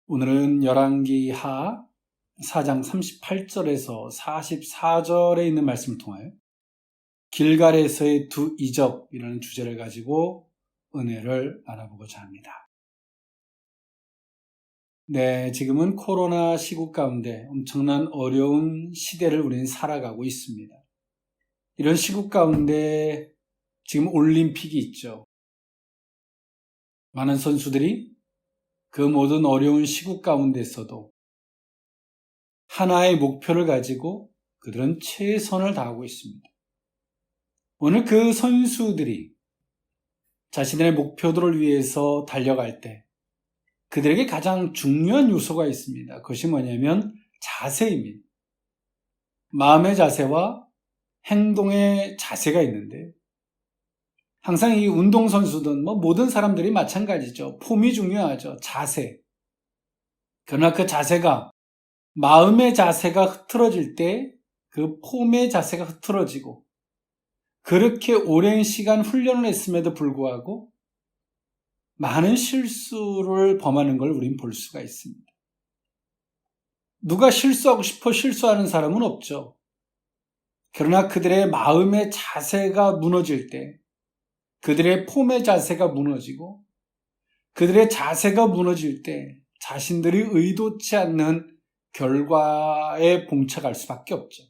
오늘은 열왕기하 4장 38절에서 44절에 있는 말씀을 통하여 길갈에서의 두 이적이라는 주제를 가지고 은혜를 나눠보고자 합니다. 네, 지금은 코로나 시국 가운데 엄청난 어려운 시대를 우리는 살아가고 있습니다. 이런 시국 가운데 지금 올림픽이 있죠. 많은 선수들이 그 모든 어려운 시국 가운데서도 하나의 목표를 가지고 그들은 최선을 다하고 있습니다. 오늘 그 선수들이 자신의 목표들을 위해서 달려갈 때 그들에게 가장 중요한 요소가 있습니다. 그것이 뭐냐면 자세입니다. 마음의 자세와 행동의 자세가 있는데 항상 이 운동선수든 모든 사람들이 마찬가지죠. 폼이 중요하죠. 자세. 그러나 그 자세가 마음의 자세가 흐트러질 때 그 폼의 자세가 흐트러지고 그렇게 오랜 시간 훈련을 했음에도 불구하고 많은 실수를 범하는 걸 우린 볼 수가 있습니다. 누가 실수하고 싶어 실수하는 사람은 없죠. 그러나 그들의 마음의 자세가 무너질 때 그들의 폼의 자세가 무너지고 그들의 자세가 무너질 때 자신들이 의도치 않는 결과에 봉착할 수밖에 없죠.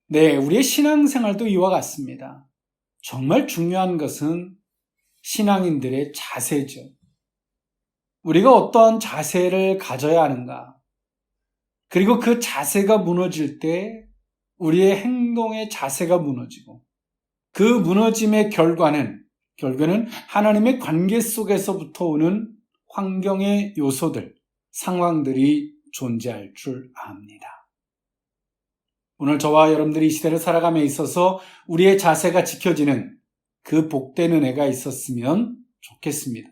네, 우리의 신앙생활도 이와 같습니다. 정말 중요한 것은 신앙인들의 자세죠. 우리가 어떠한 자세를 가져야 하는가? 그리고 그 자세가 무너질 때 우리의 행동의 자세가 무너지고 그 무너짐의 결과는 하나님의 관계 속에서부터 오는 환경의 요소들, 상황들이 존재할 줄 압니다. 오늘 저와 여러분들이 이 시대를 살아감에 있어서 우리의 자세가 지켜지는 그 복된 은혜가 있었으면 좋겠습니다.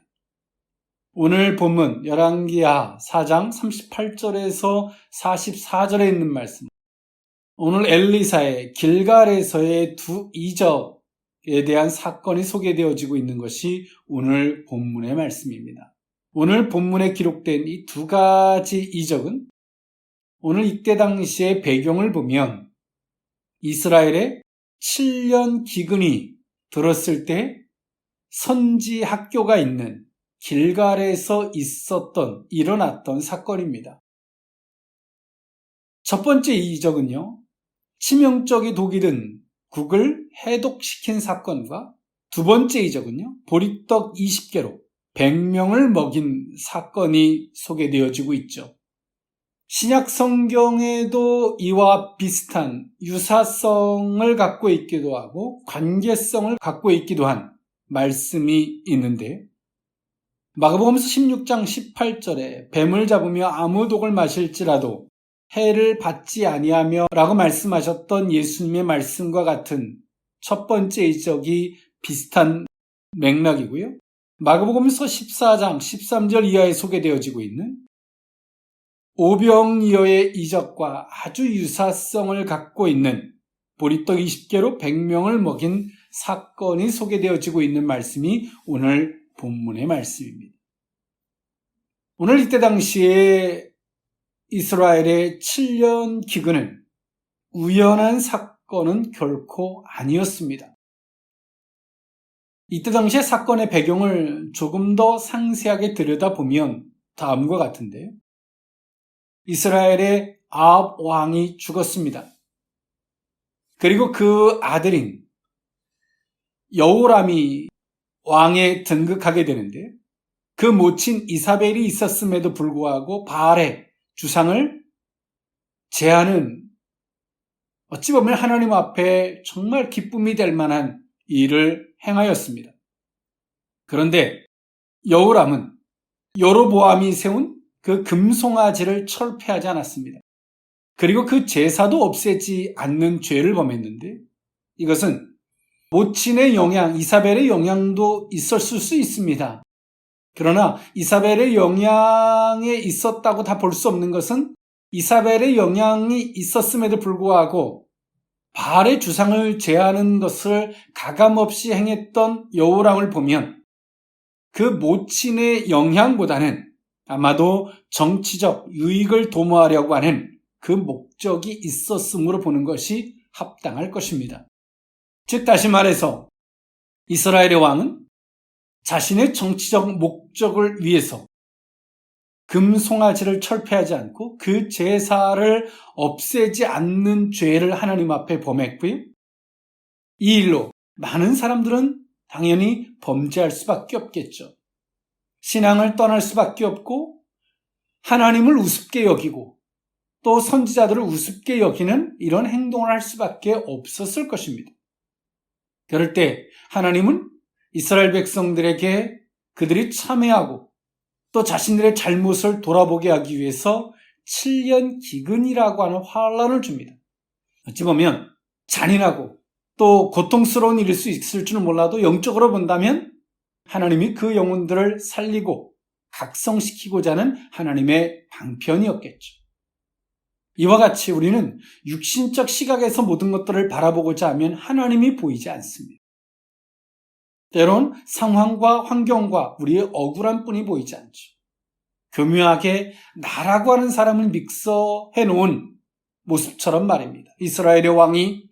오늘 본문 열왕기하 4장 38절에서 44절에 있는 말씀, 오늘 엘리사의 길갈에서의 두 이적에 대한 사건이 소개되어지고 있는 것이 오늘 본문의 말씀입니다. 오늘 본문에 기록된 이 두 가지 이적은 오늘 이때 당시의 배경을 보면 이스라엘의 7년 기근이 들었을 때 선지 학교가 있는 길갈에서 일어났던 사건입니다. 첫 번째 이적은요, 치명적인 독이 든 국을 해독시킨 사건과 두 번째 이적은요, 보리떡 20개로 100명을 먹인 사건이 소개되어지고 있죠. 신약 성경에도 이와 비슷한 유사성을 갖고 있기도 하고 관계성을 갖고 있기도 한 말씀이 있는데 마가복음서 16장 18절에 뱀을 잡으며 아무 독을 마실지라도 해를 받지 아니하며 라고 말씀하셨던 예수님의 말씀과 같은 첫 번째 이적이 비슷한 맥락이고요. 마가복음서 14장 13절 이하에 소개되어지고 있는 오병이어의 이적과 아주 유사성을 갖고 있는 보리떡 20개로 100명을 먹인 사건이 소개되어지고 있는 말씀이 오늘 본문의 말씀입니다. 오늘 이때 당시에 이스라엘의 7년 기근은 우연한 사건은 결코 아니었습니다. 이때 당시의 사건의 배경을 조금 더 상세하게 들여다보면 다음과 같은데요. 이스라엘의 아합 왕이 죽었습니다. 그리고 그 아들인 여호람이 왕에 등극하게 되는데 그 모친 이사벨이 있었음에도 불구하고 바알의 주상을 제하는 어찌 보면 하나님 앞에 정말 기쁨이 될 만한 일을 행하였습니다. 그런데 여호람은 여로보암이 세운 그 금송아지를 철폐하지 않았습니다. 그리고 그 제사도 없애지 않는 죄를 범했는데 이것은 모친의 영향, 이사벨의 영향도 있었을 수 있습니다. 그러나 이사벨의 영향에 있었다고 다 볼 수 없는 것은 이사벨의 영향이 있었음에도 불구하고 바알의 주상을 제하는 것을 가감없이 행했던 여호람을 보면 그 모친의 영향보다는 아마도 정치적 유익을 도모하려고 하는 그 목적이 있었으므로 보는 것이 합당할 것입니다. 즉 다시 말해서 이스라엘의 왕은 자신의 정치적 목적을 위해서 금송아지를 철폐하지 않고 그 제사를 없애지 않는 죄를 하나님 앞에 범했고요. 이 일로 많은 사람들은 당연히 범죄할 수밖에 없겠죠. 신앙을 떠날 수밖에 없고 하나님을 우습게 여기고 또 선지자들을 우습게 여기는 이런 행동을 할 수밖에 없었을 것입니다. 그럴 때 하나님은 이스라엘 백성들에게 그들이 참회하고 또 자신들의 잘못을 돌아보게 하기 위해서 7년 기근이라고 하는 환란을 줍니다. 어찌 보면 잔인하고 또 고통스러운 일일 수 있을 줄은 몰라도 영적으로 본다면 하나님이 그 영혼들을 살리고 각성시키고자 하는 하나님의 방편이었겠죠. 이와 같이 우리는 육신적 시각에서 모든 것들을 바라보고자 하면 하나님이 보이지 않습니다. 때론 상황과 환경과 우리의 억울한 뿐이 보이지 않죠. 교묘하게 나라고 하는 사람을 믹서해 놓은 모습처럼 말입니다. 이스라엘의 왕이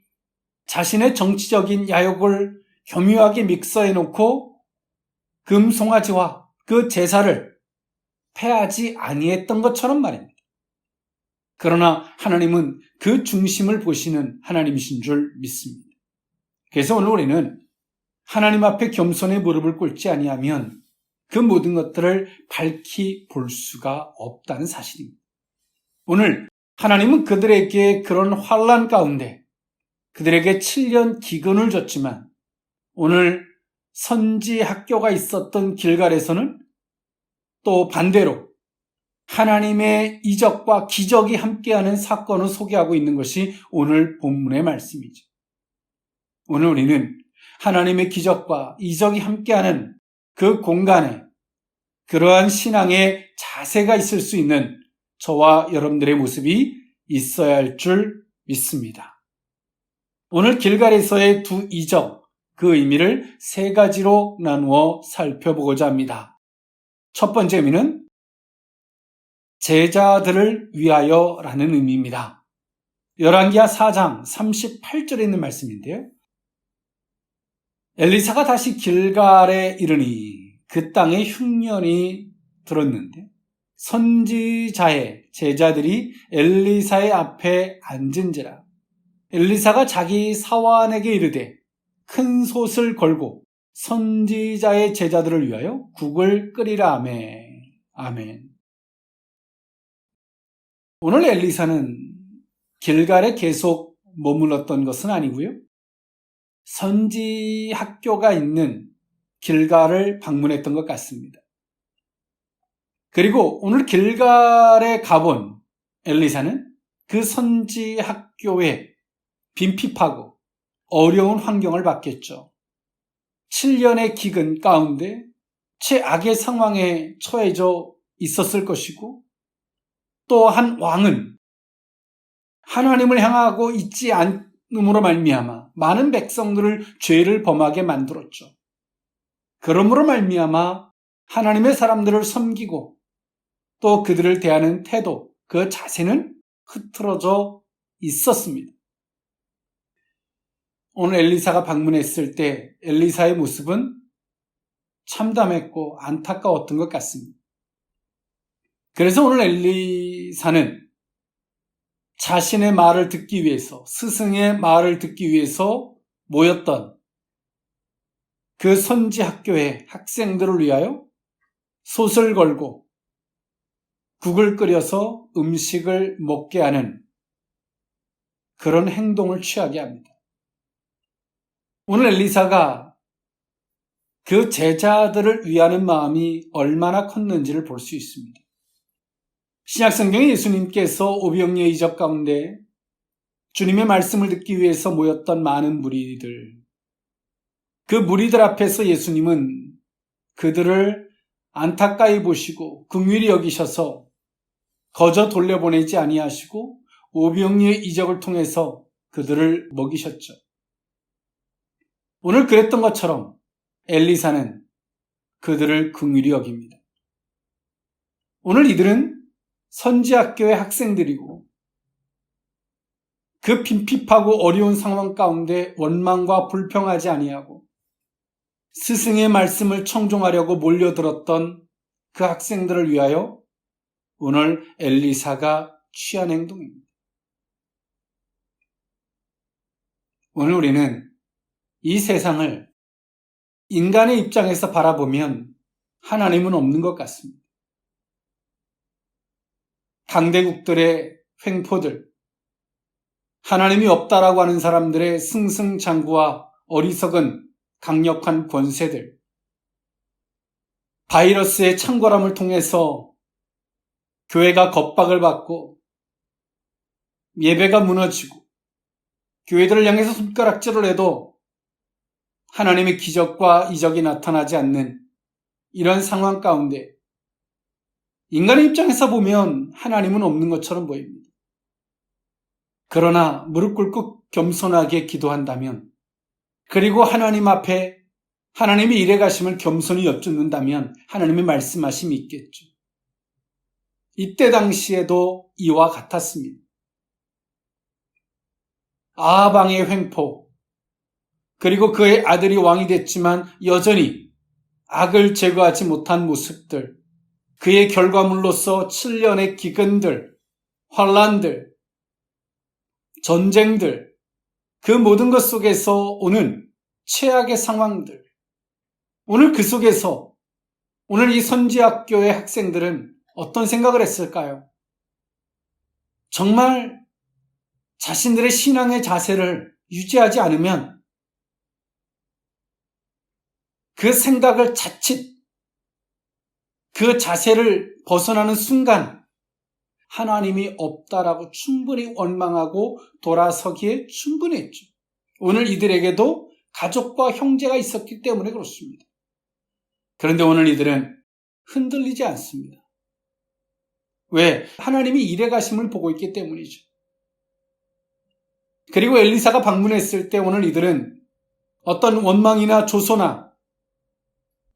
자신의 정치적인 야욕을 교묘하게 믹서해 놓고 금송아지와 그 제사를 패하지 아니했던 것처럼 말입니다. 그러나 하나님은 그 중심을 보시는 하나님이신 줄 믿습니다. 그래서 오늘 우리는 하나님 앞에 겸손히 무릎을 꿇지 아니하면 그 모든 것들을 밝히 볼 수가 없다는 사실입니다. 오늘 하나님은 그들에게 그런 환난 가운데 그들에게 7년 기근을 줬지만 오늘 선지 학교가 있었던 길갈에서는 또 반대로 하나님의 이적과 기적이 함께하는 사건을 소개하고 있는 것이 오늘 본문의 말씀이죠. 오늘 우리는 하나님의 기적과 이적이 함께하는 그 공간에 그러한 신앙의 자세가 있을 수 있는 저와 여러분들의 모습이 있어야 할 줄 믿습니다. 오늘 길갈에서의 두 이적, 그 의미를 세 가지로 나누어 살펴보고자 합니다. 첫 번째 의미는 제자들을 위하여라는 의미입니다. 열왕기하 4장 38절에 있는 말씀인데요. 엘리사가 다시 길갈에 이르니 그 땅에 흉년이 들었는데 선지자의 제자들이 엘리사의 앞에 앉은지라. 엘리사가 자기 사환에게 이르되 큰 솥을 걸고 선지자의 제자들을 위하여 국을 끓이라 하매. 아멘. 오늘 엘리사는 길갈에 계속 머물렀던 것은 아니고요. 선지 학교가 있는 길갈을 방문했던 것 같습니다. 그리고 오늘 길갈에 가본 엘리사는 그 선지 학교에 빈핍하고 어려운 환경을 받겠죠. 7년의 기근 가운데 최악의 상황에 처해져 있었을 것이고 또 한 왕은 하나님을 향하고 있지 않음으로 말미암아 많은 백성들을 죄를 범하게 만들었죠. 그러므로 말미암아 하나님의 사람들을 섬기고 또 그들을 대하는 태도, 그 자세는 흐트러져 있었습니다. 오늘 엘리사가 방문했을 때 엘리사의 모습은 참담했고 안타까웠던 것 같습니다. 그래서 오늘 엘리사는 자신의 말을 듣기 위해서, 스승의 말을 듣기 위해서 모였던 그 선지 학교의 학생들을 위하여 솥을 걸고 국을 끓여서 음식을 먹게 하는 그런 행동을 취하게 합니다. 오늘 엘리사가 그 제자들을 위하는 마음이 얼마나 컸는지를 볼 수 있습니다. 신약성경에 예수님께서 오병이어 이적 가운데 주님의 말씀을 듣기 위해서 모였던 많은 무리들, 그 무리들 앞에서 예수님은 그들을 안타까이 보시고 긍휼히 여기셔서 거저 돌려보내지 아니하시고 오병이어의 이적을 통해서 그들을 먹이셨죠. 오늘 그랬던 것처럼 엘리사는 그들을 긍휼히 여깁니다. 오늘 이들은 선지학교의 학생들이고 그 빈핍하고 어려운 상황 가운데 원망과 불평하지 아니하고 스승의 말씀을 청종하려고 몰려들었던 그 학생들을 위하여 오늘 엘리사가 취한 행동입니다. 오늘 우리는 이 세상을 인간의 입장에서 바라보면 하나님은 없는 것 같습니다. 강대국들의 횡포들, 하나님이 없다라고 하는 사람들의 승승장구와 어리석은 강력한 권세들, 바이러스의 창궐함을 통해서 교회가 겁박을 받고 예배가 무너지고 교회들을 향해서 손가락질을 해도 하나님의 기적과 이적이 나타나지 않는 이런 상황 가운데 인간의 입장에서 보면 하나님은 없는 것처럼 보입니다. 그러나 무릎 꿇고 겸손하게 기도한다면, 그리고 하나님 앞에 하나님의 일해 가심을 겸손히 여쭙는다면 하나님의 말씀하심이 있겠죠. 이때 당시에도 이와 같았습니다. 아방의 횡포, 그리고 그의 아들이 왕이 됐지만 여전히 악을 제거하지 못한 모습들, 그의 결과물로서 7년의 기근들, 환란들, 전쟁들, 그 모든 것 속에서 오는 최악의 상황들, 오늘 그 속에서 오늘 이 선지학교의 학생들은 어떤 생각을 했을까요? 정말 자신들의 신앙의 자세를 유지하지 않으면 그 생각을 자칫 그 자세를 벗어나는 순간 하나님이 없다라고 충분히 원망하고 돌아서기에 충분했죠. 오늘 이들에게도 가족과 형제가 있었기 때문에 그렇습니다. 그런데 오늘 이들은 흔들리지 않습니다. 왜? 하나님이 일해 가심을 보고 있기 때문이죠. 그리고 엘리사가 방문했을 때 오늘 이들은 어떤 원망이나 조소나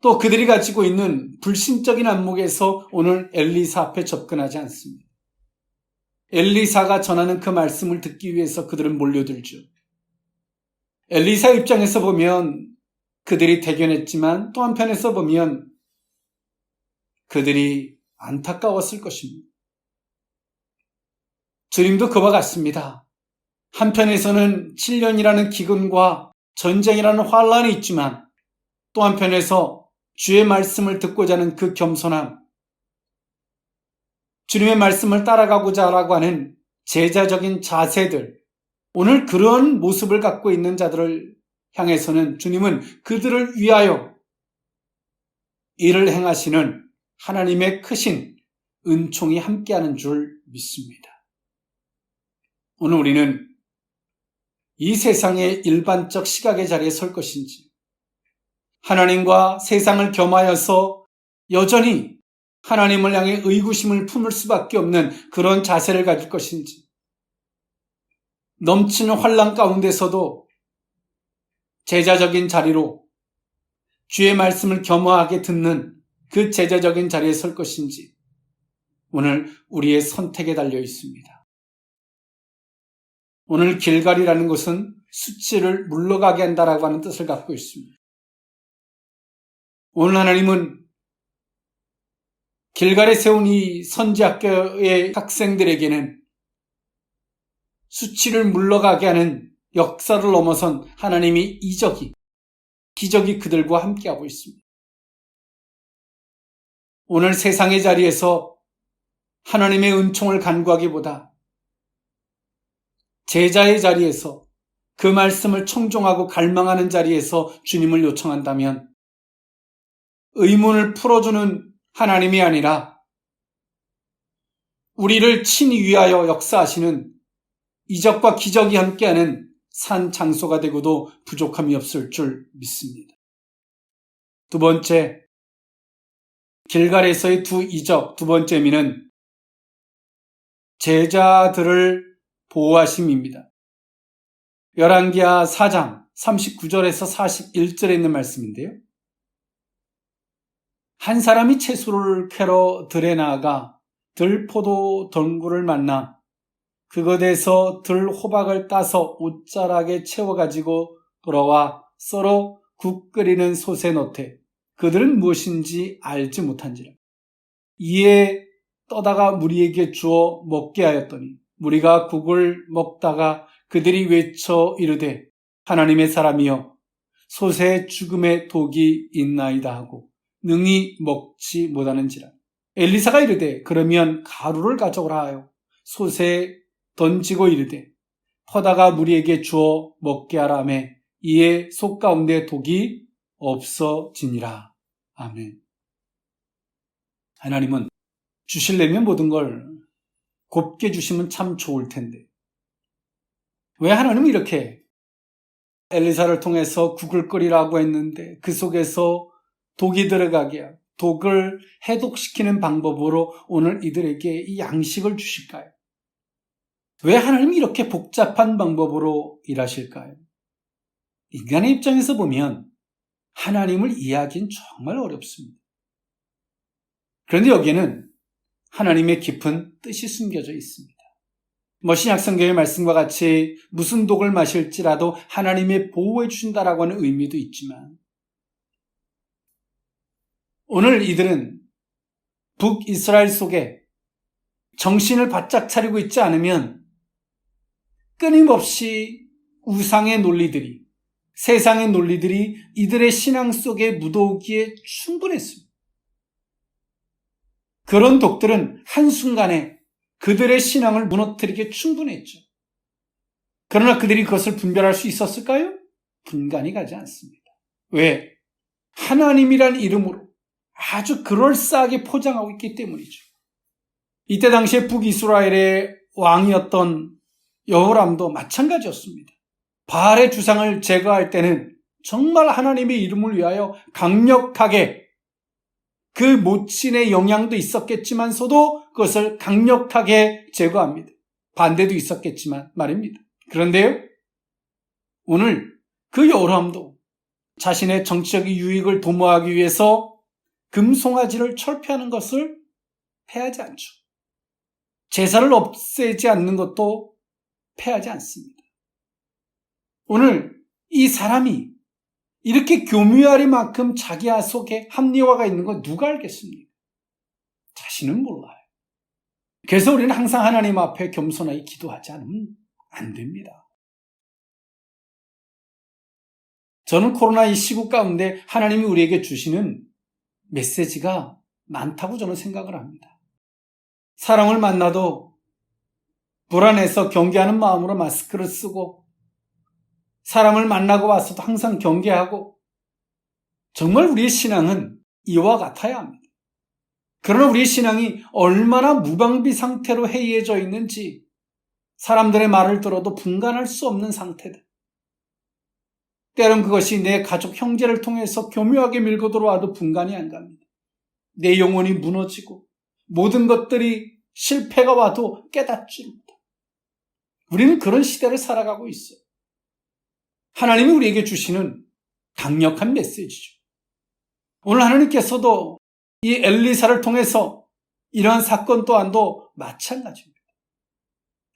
또 그들이 가지고 있는 불신적인 안목에서 오늘 엘리사 앞에 접근하지 않습니다. 엘리사가 전하는 그 말씀을 듣기 위해서 그들은 몰려들죠. 엘리사 입장에서 보면 그들이 대견했지만 또 한편에서 보면 그들이 안타까웠을 것입니다. 주님도 그와 같습니다. 한편에서는 7년이라는 기근과 전쟁이라는 환란이 있지만 또 한편에서 주의 말씀을 듣고자 하는 그 겸손함, 주님의 말씀을 따라가고자 하라고 하는 제자적인 자세들, 오늘 그런 모습을 갖고 있는 자들을 향해서는 주님은 그들을 위하여 일을 행하시는 하나님의 크신 은총이 함께하는 줄 믿습니다. 오늘 우리는 이 세상의 일반적 시각의 자리에 설 것인지, 하나님과 세상을 겸하여서 여전히 하나님을 향해 의구심을 품을 수밖에 없는 그런 자세를 가질 것인지, 넘치는 환난 가운데서도 제자적인 자리로 주의 말씀을 겸허하게 듣는 그 제자적인 자리에 설 것인지 오늘 우리의 선택에 달려 있습니다. 오늘 길갈이라는 것은 수치를 물러가게 한다라고 하는 뜻을 갖고 있습니다. 오늘 하나님은 길갈에 세운 이 선지학교의 학생들에게는 수치를 물러가게 하는 역사를 넘어선 하나님이 기적이 그들과 함께하고 있습니다. 오늘 세상의 자리에서 하나님의 은총을 간구하기보다 제자의 자리에서 그 말씀을 청종하고 갈망하는 자리에서 주님을 요청한다면 의문을 풀어주는 하나님이 아니라 우리를 친히 위하여 역사하시는 이적과 기적이 함께하는 산 장소가 되고도 부족함이 없을 줄 믿습니다. 두 번째, 길갈에서의 두 이적, 두 번째 의미는 제자들을 보호하심입니다. 열왕기하 4장 39절에서 41절에 있는 말씀인데요. 한 사람이 채소를 캐러 들에 나아가 들포도 덩굴을 만나 그곳에서 들호박을 따서 옷자락에 채워가지고 돌아와 썰어 국 끓이는 솥에 넣되 그들은 무엇인지 알지 못한지라. 이에 떠다가 무리에게 주어 먹게 하였더니 무리가 국을 먹다가 그들이 외쳐 이르되 하나님의 사람이여 솥에 죽음의 독이 있나이다 하고 능히 먹지 못하는지라. 엘리사가 이르되 그러면 가루를 가져오라 하여 솥에 던지고 이르되 퍼다가 무리에게 주어 먹게 하라 하매 이에 솥 가운데 독이 없어지니라. 아멘. 하나님은 주실려면 모든 걸 곱게 주시면 참 좋을 텐데 왜 하나님은 이렇게 엘리사를 통해서 국을 끓이라고 했는데 그 속에서 독이 들어가게 하고 독을 해독시키는 방법으로 오늘 이들에게 이 양식을 주실까요? 왜 하나님이 이렇게 복잡한 방법으로 일하실까요? 인간의 입장에서 보면 하나님을 이해하기는 정말 어렵습니다. 그런데 여기에는 하나님의 깊은 뜻이 숨겨져 있습니다. 신약성경의 말씀과 같이 무슨 독을 마실지라도 하나님의 보호해 주신다라고 하는 의미도 있지만 오늘 이들은 북이스라엘 속에 정신을 바짝 차리고 있지 않으면 끊임없이 우상의 논리들이 세상의 논리들이 이들의 신앙 속에 묻어오기에 충분했습니다. 그런 독들은 한순간에 그들의 신앙을 무너뜨리기에 충분했죠. 그러나 그들이 그것을 분별할 수 있었을까요? 분간이 가지 않습니다. 왜? 하나님이란 이름으로 아주 그럴싸하게 포장하고 있기 때문이죠. 이때 당시에 북이스라엘의 왕이었던 여호람도 마찬가지였습니다. 바알의 주상을 제거할 때는 정말 하나님의 이름을 위하여 강력하게 그 모친의 영향도 있었겠지만서도 그것을 강력하게 제거합니다. 반대도 있었겠지만 말입니다. 그런데요, 오늘 그 여호람도 자신의 정치적인 유익을 도모하기 위해서 금송아지를 철폐하는 것을 패하지 않죠. 제사를 없애지 않는 것도 패하지 않습니다. 오늘 이 사람이 이렇게 교묘하리만큼 자기 속에 합리화가 있는 건 누가 알겠습니까? 자신은 몰라요. 그래서 우리는 항상 하나님 앞에 겸손하게 기도하지 않으면 안 됩니다. 저는 코로나 이 시국 가운데 하나님이 우리에게 주시는 메시지가 많다고 저는 생각을 합니다. 사람을 만나도 불안해서 경계하는 마음으로 마스크를 쓰고 사람을 만나고 와서도 항상 경계하고 정말 우리의 신앙은 이와 같아야 합니다. 그러나 우리의 신앙이 얼마나 무방비 상태로 해이해져 있는지 사람들의 말을 들어도 분간할 수 없는 상태들. 때론 그것이 내 가족 형제를 통해서 교묘하게 밀고 들어와도 분간이 안 갑니다. 내 영혼이 무너지고 모든 것들이 실패가 와도 깨닫지 못해. 우리는 그런 시대를 살아가고 있어요. 하나님이 우리에게 주시는 강력한 메시지죠. 오늘 하나님께서도 이 엘리사를 통해서 이러한 사건 또한도 마찬가지입니다.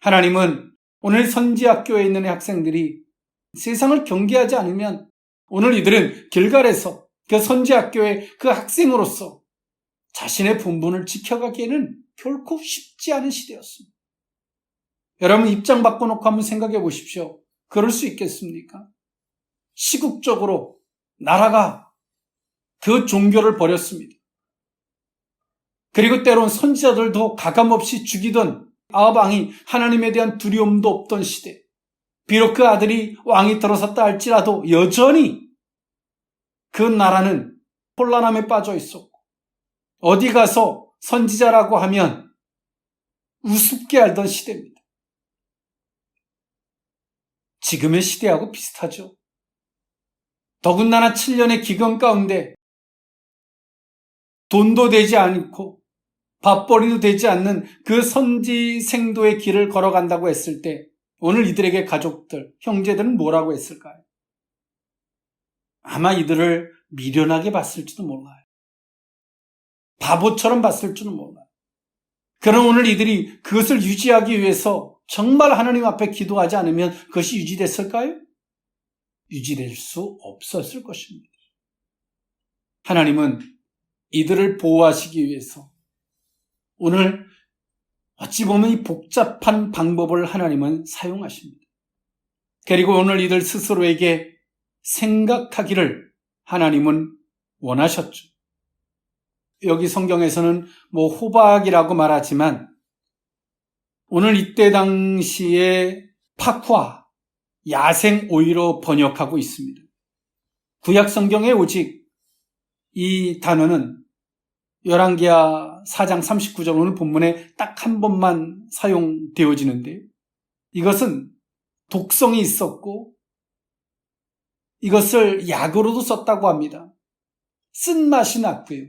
하나님은 오늘 선지학교에 있는 학생들이 세상을 경계하지 않으면 오늘 이들은 길갈에서 그 선지학교의 그 학생으로서 자신의 본분을 지켜가기에는 결코 쉽지 않은 시대였습니다. 여러분 입장 바꿔놓고 한번 생각해 보십시오. 그럴 수 있겠습니까? 시국적으로 나라가 그 종교를 버렸습니다. 그리고 때론 선지자들도 가감없이 죽이던 아합 왕이 하나님에 대한 두려움도 없던 시대. 비록 그 아들이 왕이 들어섰다 할지라도 여전히 그 나라는 혼란함에 빠져 있었고 어디 가서 선지자라고 하면 우습게 알던 시대입니다. 지금의 시대하고 비슷하죠. 더군다나 7년의 기근 가운데 돈도 되지 않고 밥벌이도 되지 않는 그 선지생도의 길을 걸어간다고 했을 때 오늘 이들에게 가족들, 형제들은 뭐라고 했을까요? 아마 이들을 미련하게 봤을지도 몰라요. 바보처럼 봤을 줄은 몰라요. 그럼 오늘 이들이 그것을 유지하기 위해서 정말 하나님 앞에 기도하지 않으면 그것이 유지됐을까요? 유지될 수 없었을 것입니다. 하나님은 이들을 보호하시기 위해서 오늘 어찌 보면 이 복잡한 방법을 하나님은 사용하십니다. 그리고 오늘 이들 스스로에게 생각하기를 하나님은 원하셨죠. 여기 성경에서는 호박이라고 말하지만 오늘 이때 당시에 파쿠아, 야생 오이로 번역하고 있습니다. 구약 성경에 오직 이 단어는 열왕기하 4장 39절 오늘 본문에 딱 한 번만 사용되어지는데요. 이것은 독성이 있었고 이것을 약으로도 썼다고 합니다. 쓴맛이 났고요.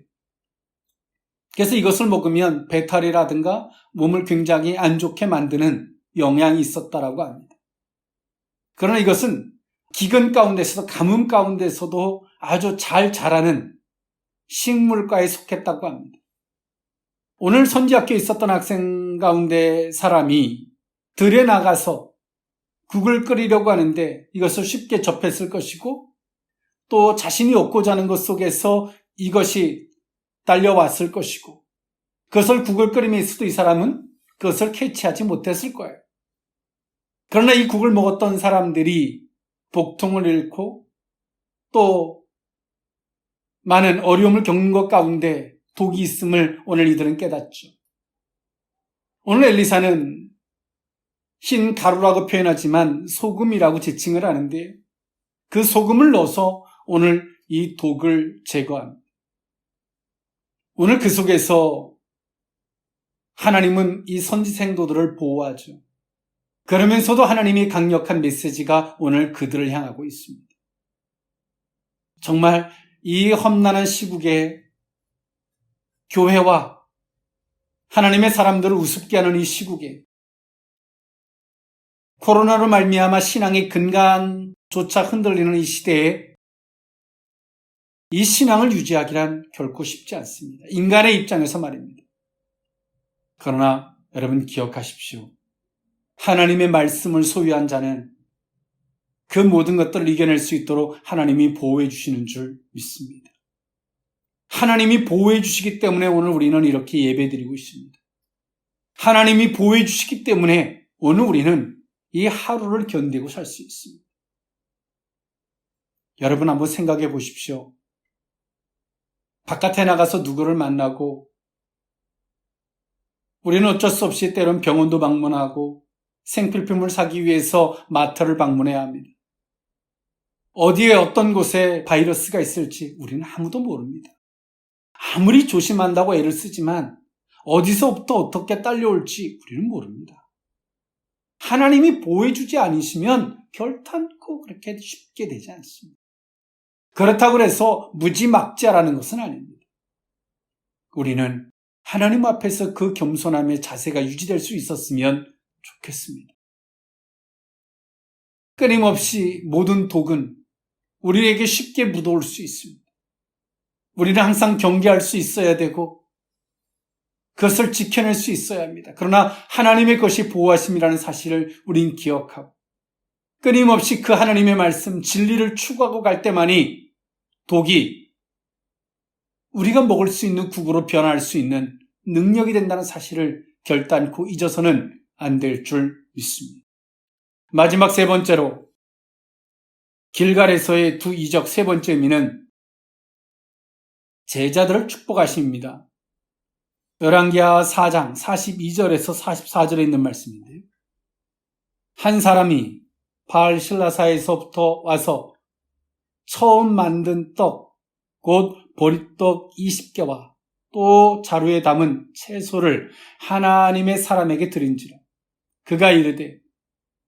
그래서 이것을 먹으면 배탈이라든가 몸을 굉장히 안 좋게 만드는 영향이 있었다라고 합니다. 그러나 이것은 기근 가운데서도 가뭄 가운데서도 아주 잘 자라는 식물과에 속했다고 합니다. 오늘 선지학교에 있었던 학생 가운데 사람이 들에 나가서 국을 끓이려고 하는데 이것을 쉽게 접했을 것이고 또 자신이 얻고자 하는 것 속에서 이것이 딸려왔을 것이고 그것을 국을 끓이면서도 이 사람은 그것을 캐치하지 못했을 거예요. 그러나 이 국을 먹었던 사람들이 복통을 잃고 또 많은 어려움을 겪는 것 가운데 독이 있음을 오늘 이들은 깨닫죠. 오늘 엘리사는 흰 가루라고 표현하지만 소금이라고 지칭을 하는데 그 소금을 넣어서 오늘 이 독을 제거합니다. 오늘 그 속에서 하나님은 이 선지 생도들을 보호하죠. 그러면서도 하나님이 강력한 메시지가 오늘 그들을 향하고 있습니다. 정말 이 험난한 시국에 교회와 하나님의 사람들을 우습게 하는 이 시국에 코로나로 말미암아 신앙의 근간조차 흔들리는 이 시대에 이 신앙을 유지하기란 결코 쉽지 않습니다. 인간의 입장에서 말입니다. 그러나 여러분 기억하십시오. 하나님의 말씀을 소유한 자는 그 모든 것들을 이겨낼 수 있도록 하나님이 보호해 주시는 줄 믿습니다. 하나님이 보호해 주시기 때문에 오늘 우리는 이렇게 예배드리고 있습니다. 하나님이 보호해 주시기 때문에 오늘 우리는 이 하루를 견디고 살 수 있습니다. 여러분 한번 생각해 보십시오. 바깥에 나가서 누구를 만나고 우리는 어쩔 수 없이 때론 병원도 방문하고 생필품을 사기 위해서 마트를 방문해야 합니다. 어디에 어떤 곳에 바이러스가 있을지 우리는 아무도 모릅니다. 아무리 조심한다고 애를 쓰지만 어디서부터 어떻게 딸려올지 우리는 모릅니다. 하나님이 보호해주지 않으시면 결탄코 그렇게 쉽게 되지 않습니다. 그렇다고 해서 무지막지하라는 것은 아닙니다. 우리는 하나님 앞에서 그 겸손함의 자세가 유지될 수 있었으면 좋겠습니다. 끊임없이 모든 독은 우리에게 쉽게 묻어올 수 있습니다. 우리는 항상 경계할 수 있어야 되고 그것을 지켜낼 수 있어야 합니다. 그러나 하나님의 것이 보호하심이라는 사실을 우린 기억하고 끊임없이 그 하나님의 말씀, 진리를 추구하고 갈 때만이 독이 우리가 먹을 수 있는 국으로 변화할 수 있는 능력이 된다는 사실을 결단코 잊어서는 안 될 줄 믿습니다. 마지막 세 번째로 길갈에서의 두 이적 세 번째 의미는 제자들을 축복하십니다. 열왕기하 4장 42절에서 44절에 있는 말씀인데요. 한 사람이 바알실라사에서부터 와서 처음 만든 떡, 곧 보리떡 20개와 또 자루에 담은 채소를 하나님의 사람에게 드린지라. 그가 이르되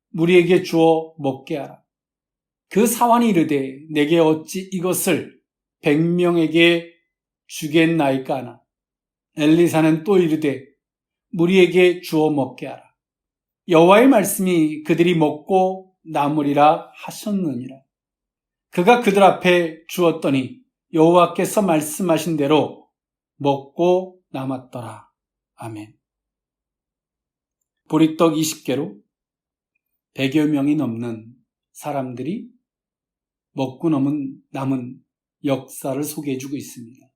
무리에게 주어 먹게 하라. 그 사환이 이르되 내게 어찌 이것을 100명에게 주겠나이까 하나. 엘리사는 또 이르되 무리에게 주어 먹게 하라. 여호와의 말씀이 그들이 먹고 남으리라 하셨느니라. 그가 그들 앞에 주었더니 여호와께서 말씀하신 대로 먹고 남았더라. 아멘. 보리떡 20개로 100여 명이 넘는 사람들이 먹고 남은 역사를 소개해주고 있습니다.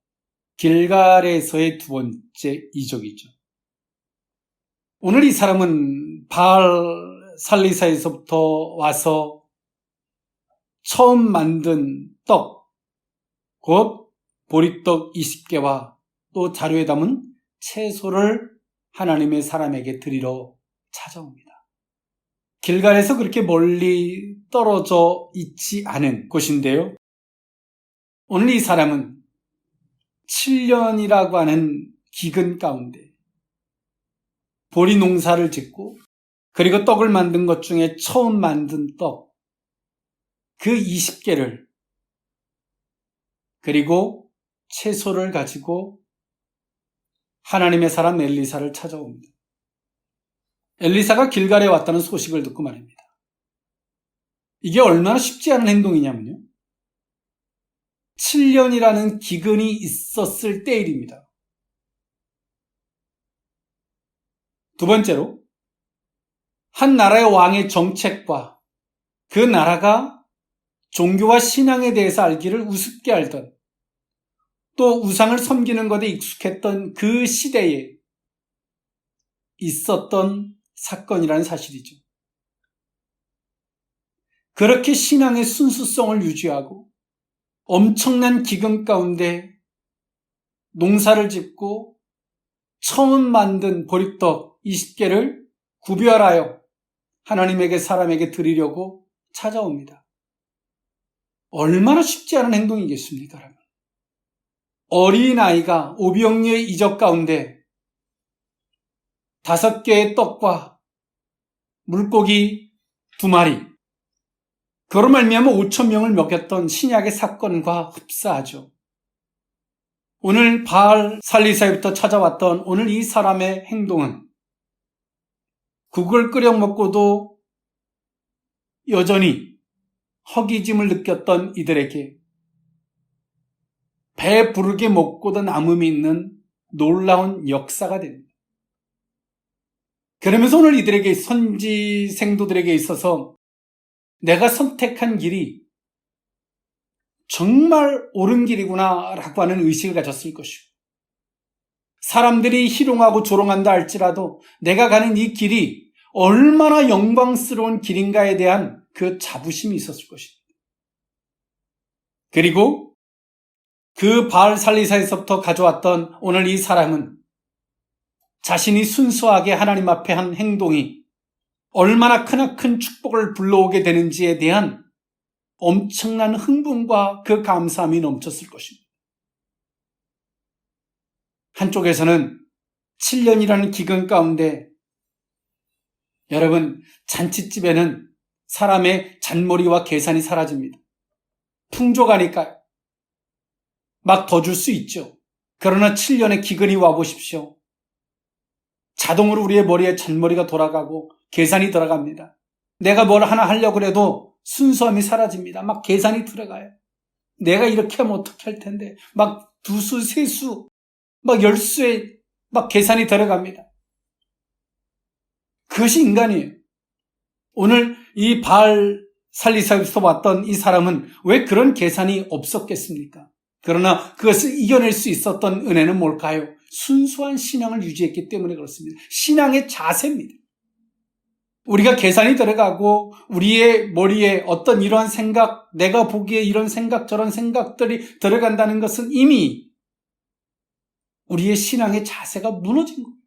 길갈에서의 두 번째 이적이죠. 오늘 이 사람은 바알 살리사에서부터 와서 처음 만든 떡, 곧 보리떡 20개와 또 자루에 담은 채소를 하나님의 사람에게 드리러 찾아옵니다. 길갈에서 그렇게 멀리 떨어져 있지 않은 곳인데요. 오늘 이 사람은 7년이라고 하는 기근 가운데 보리 농사를 짓고 그리고 떡을 만든 것 중에 처음 만든 떡, 그 20개를 그리고 채소를 가지고 하나님의 사람 엘리사를 찾아옵니다. 엘리사가 길갈에 왔다는 소식을 듣고 말입니다. 이게 얼마나 쉽지 않은 행동이냐면요. 7년이라는 기근이 있었을 때 일입니다. 두 번째로, 한 나라의 왕의 정책과 그 나라가 종교와 신앙에 대해서 알기를 우습게 알던, 또 우상을 섬기는 것에 익숙했던 그 시대에 있었던 사건이라는 사실이죠. 그렇게 신앙의 순수성을 유지하고 엄청난 기근 가운데 농사를 짓고 처음 만든 보리떡 20개를 구별하여 하나님에게 사람에게 드리려고 찾아옵니다. 얼마나 쉽지 않은 행동이겠습니까, 여러분? 어린아이가 오병이어의 이적 가운데 5개의 떡과 물고기 2마리, 그로 말미암아 5,000명을 먹였던 신약의 사건과 흡사하죠. 오늘 바알 살리사에부터 찾아왔던 오늘 이 사람의 행동은 국을 끓여 먹고도 여전히 허기짐을 느꼈던 이들에게 배 부르게 먹고도 남음이 있는 놀라운 역사가 됩니다. 그러면서 오늘 이들에게, 선지 생도들에게 있어서 내가 선택한 길이 정말 옳은 길이구나 라고 하는 의식을 가졌을 것이고, 사람들이 희롱하고 조롱한다 할지라도 내가 가는 이 길이 얼마나 영광스러운 길인가에 대한 그 자부심이 있었을 것입니다. 그리고 그 바알 살리사에서부터 가져왔던 오늘 이 사람은 자신이 순수하게 하나님 앞에 한 행동이 얼마나 크나큰 축복을 불러오게 되는지에 대한 엄청난 흥분과 그 감사함이 넘쳤을 것입니다. 한쪽에서는 7년이라는 기근 가운데, 여러분, 잔칫집에는 사람의 잔머리와 계산이 사라집니다. 풍족하니까요. 막 더 줄 수 있죠. 그러나 7년의 기근이 와보십시오. 자동으로 우리의 머리에 잔머리가 돌아가고 계산이 들어갑니다. 내가 뭘 하나 하려고 해도 순수함이 사라집니다. 막 계산이 들어가요. 내가 이렇게 하면 어떻게 할 텐데. 막 2수, 3수, 막 10수에 막 계산이 들어갑니다. 그것이 인간이에요. 오늘 이 바알 살리사에서 왔던 이 사람은 왜 그런 계산이 없었겠습니까? 그러나 그것을 이겨낼 수 있었던 은혜는 뭘까요? 순수한 신앙을 유지했기 때문에 그렇습니다. 신앙의 자세입니다. 우리가 계산이 들어가고 우리의 머리에 어떤 이러한 생각, 내가 보기에 이런 생각 저런 생각들이 들어간다는 것은 이미 우리의 신앙의 자세가 무너진 겁니다.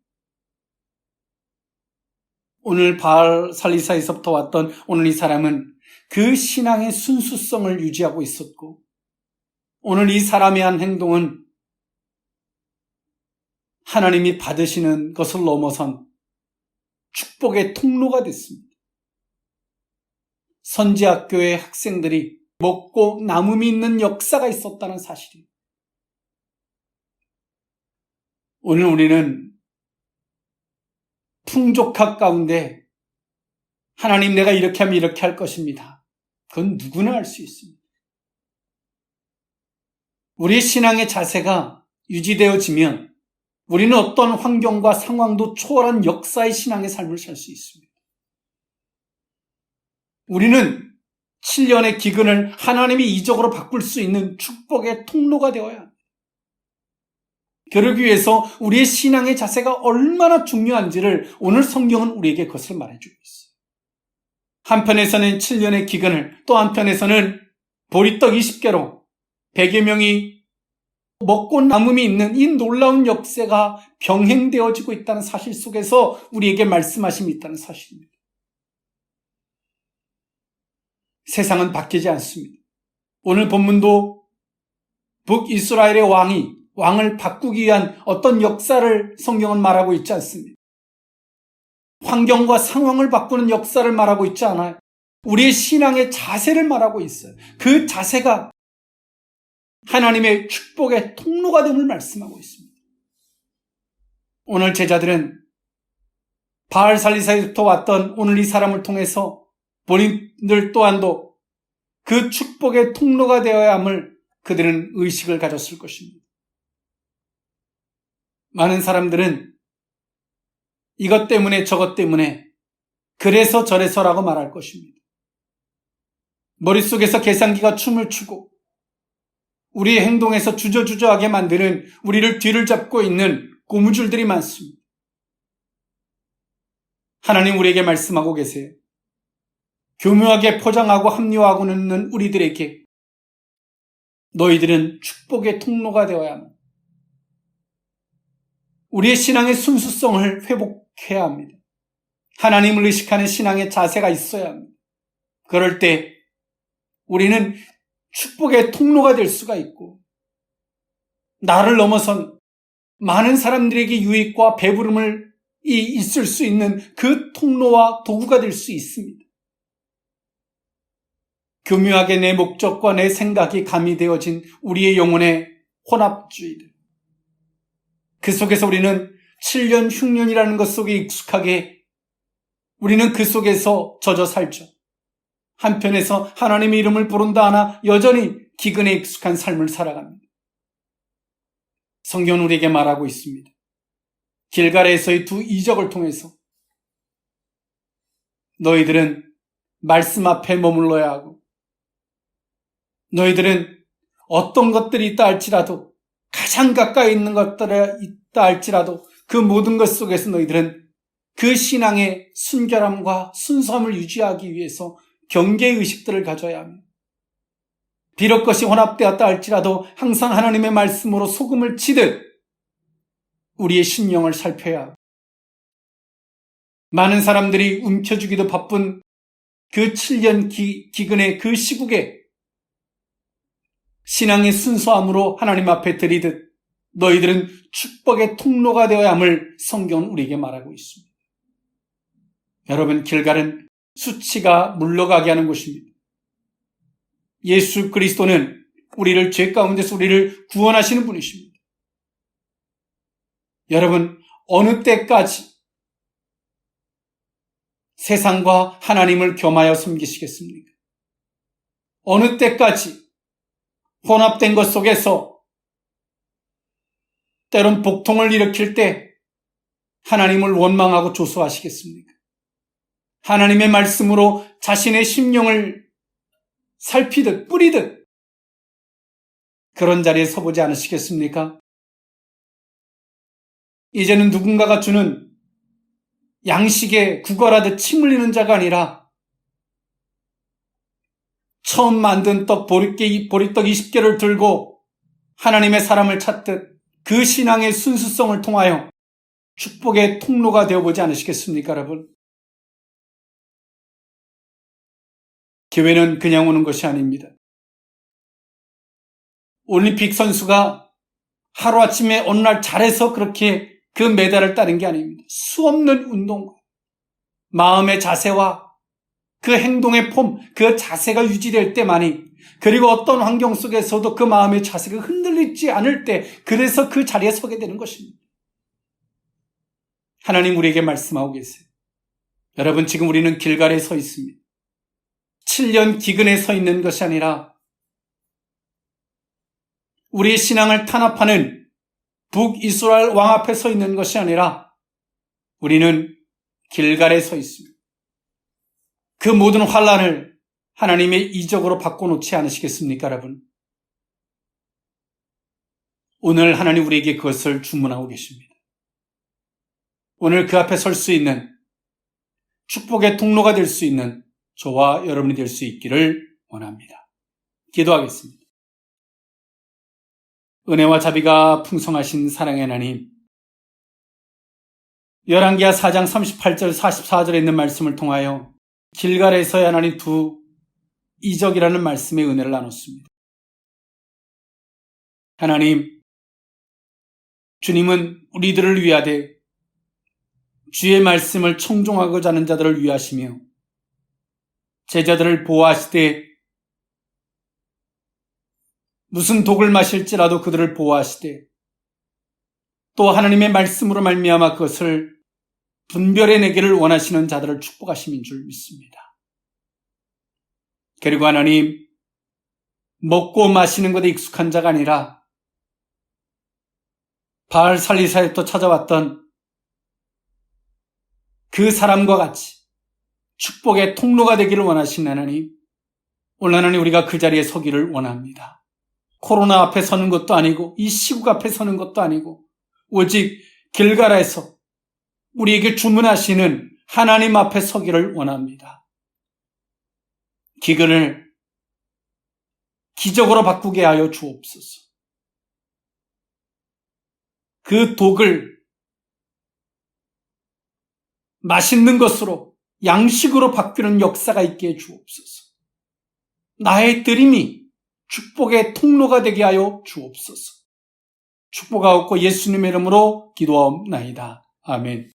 오늘 바알 살리사에서부터 왔던 오늘 이 사람은 그 신앙의 순수성을 유지하고 있었고, 오늘 이 사람의 한 행동은 하나님이 받으시는 것을 넘어선 축복의 통로가 됐습니다. 선지학교의 학생들이 먹고 남음이 있는 역사가 있었다는 사실입니다. 오늘 우리는 풍족학 가운데 하나님, 내가 이렇게 하면 이렇게 할 것입니다. 그건 누구나 할 수 있습니다. 우리의 신앙의 자세가 유지되어지면 우리는 어떤 환경과 상황도 초월한 역사의 신앙의 삶을 살 수 있습니다. 우리는 7년의 기근을 하나님이 이적으로 바꿀 수 있는 축복의 통로가 되어야 합니다. 그러기 위해서 우리의 신앙의 자세가 얼마나 중요한지를 오늘 성경은 우리에게 그것을 말해주고 있어요. 한편에서는 7년의 기근을, 또 한편에서는 보리떡 20개로 100여 명이 먹고 남음이 있는 이 놀라운 역사가 병행되어지고 있다는 사실 속에서 우리에게 말씀하심이 있다는 사실입니다. 세상은 바뀌지 않습니다. 오늘 본문도 북이스라엘의 왕을 바꾸기 위한 어떤 역사를 성경은 말하고 있지 않습니다. 환경과 상황을 바꾸는 역사를 말하고 있지 않아요. 우리의 신앙의 자세를 말하고 있어요. 그 자세가 하나님의 축복의 통로가 됨을 말씀하고 있습니다. 오늘 제자들은 바알살리사에부터 왔던 오늘 이 사람을 통해서 본인들 또한도 그 축복의 통로가 되어야 함을 그들은 의식을 가졌을 것입니다. 많은 사람들은 이것 때문에 저것 때문에 그래서 저래서라고 말할 것입니다. 머릿속에서 계산기가 춤을 추고 우리의 행동에서 주저주저하게 만드는 우리를 뒤를 잡고 있는 고무줄들이 많습니다. 하나님 우리에게 말씀하고 계세요. 교묘하게 포장하고 합리화하고 있는 우리들에게 너희들은 축복의 통로가 되어야 합니다. 우리의 신앙의 순수성을 회복해야 합니다. 하나님을 의식하는 신앙의 자세가 있어야 합니다. 그럴 때 우리는 축복의 통로가 될 수가 있고 나를 넘어선 많은 사람들에게 유익과 배부름을 있을 수 있는 그 통로와 도구가 될 수 있습니다. 교묘하게 내 목적과 내 생각이 가미되어진 우리의 영혼의 혼합주의들. 그 속에서 우리는 7년 흉년이라는 것 속에 익숙하게 우리는 그 속에서 젖어 살죠. 한편에서 하나님의 이름을 부른다 하나 여전히 기근에 익숙한 삶을 살아갑니다. 성경은 우리에게 말하고 있습니다. 길갈에서의 두 이적을 통해서 너희들은 말씀 앞에 머물러야 하고 너희들은 어떤 것들이 있다 할지라도 가장 가까이 있는 것들이 있다 할지라도 그 모든 것 속에서 너희들은 그 신앙의 순결함과 순수함을 유지하기 위해서 경계의 의식들을 가져야 합니다. 비록 그것이 혼합되었다 할지라도 항상 하나님의 말씀으로 소금을 치듯 우리의 심령을 살펴야 하고 많은 사람들이 움켜쥐기도 바쁜 그 7년 기근의 그 시국에 신앙의 순수함으로 하나님 앞에 드리듯 너희들은 축복의 통로가 되어야 함을 성경은 우리에게 말하고 있습니다. 여러분, 길갈은 수치가 물러가게 하는 곳입니다. 예수 그리스도는 우리를 죄 가운데서 우리를 구원하시는 분이십니다. 여러분, 어느 때까지 세상과 하나님을 겸하여 섬기시겠습니까? 어느 때까지 혼합된 것 속에서 때론 복통을 일으킬 때 하나님을 원망하고 조소하시겠습니까? 하나님의 말씀으로 자신의 심령을 살피듯 뿌리듯 그런 자리에 서보지 않으시겠습니까? 이제는 누군가가 주는 양식에 구걸하듯 침 흘리는 자가 아니라 처음 만든 보리떡 20개를 들고 하나님의 사람을 찾듯 그 신앙의 순수성을 통하여 축복의 통로가 되어보지 않으시겠습니까, 여러분? 교회는 그냥 오는 것이 아닙니다. 올림픽 선수가 하루아침에 어느 날 잘해서 그렇게 그 메달을 따는 게 아닙니다. 수없는 운동과 마음의 자세와 그 행동의 폼, 그 자세가 유지될 때만이, 그리고 어떤 환경 속에서도 그 마음의 자세가 흔들리지 않을 때, 그래서 그 자리에 서게 되는 것입니다. 하나님 우리에게 말씀하고 계세요. 여러분, 지금 우리는 길갈에 서 있습니다. 7년 기근에 서 있는 것이 아니라 우리의 신앙을 탄압하는 북이스라엘 왕 앞에 서 있는 것이 아니라 우리는 길갈에 서 있습니다. 그 모든 환란을 하나님의 이적으로 바꿔놓지 않으시겠습니까, 여러분? 오늘 하나님 우리에게 그것을 주문하고 계십니다. 오늘 그 앞에 설 수 있는, 축복의 통로가 될 수 있는 저와 여러분이 될 수 있기를 원합니다. 기도하겠습니다. 은혜와 자비가 풍성하신 사랑의 하나님, 열왕기하 4장 38절 44절에 있는 말씀을 통하여 길갈에서의 하나님 두 이적이라는 말씀의 은혜를 나눴습니다. 하나님, 주님은 우리들을 위하되 주의 말씀을 청종하고자 하는 자들을 위하시며 제자들을 보호하시되 무슨 독을 마실지라도 그들을 보호하시되 또 하나님의 말씀으로 말미암아 그것을 분별해내기를 원하시는 자들을 축복하심인 줄 믿습니다. 그리고 하나님, 먹고 마시는 것에 익숙한 자가 아니라 바알 살리사에부터 찾아왔던 그 사람과 같이 축복의 통로가 되기를 원하신 하나님, 오늘 하나님 우리가 그 자리에 서기를 원합니다. 코로나 앞에 서는 것도 아니고 이 시국 앞에 서는 것도 아니고 오직 길갈에서 우리에게 주문하시는 하나님 앞에 서기를 원합니다. 기근을 기적으로 바꾸게 하여 주옵소서. 그 독을 맛있는 것으로 양식으로 바뀌는 역사가 있게 해 주옵소서. 나의 들임이 축복의 통로가 되게 하여 주옵소서. 축복하옵고 예수님의 이름으로 기도하옵나이다. 아멘.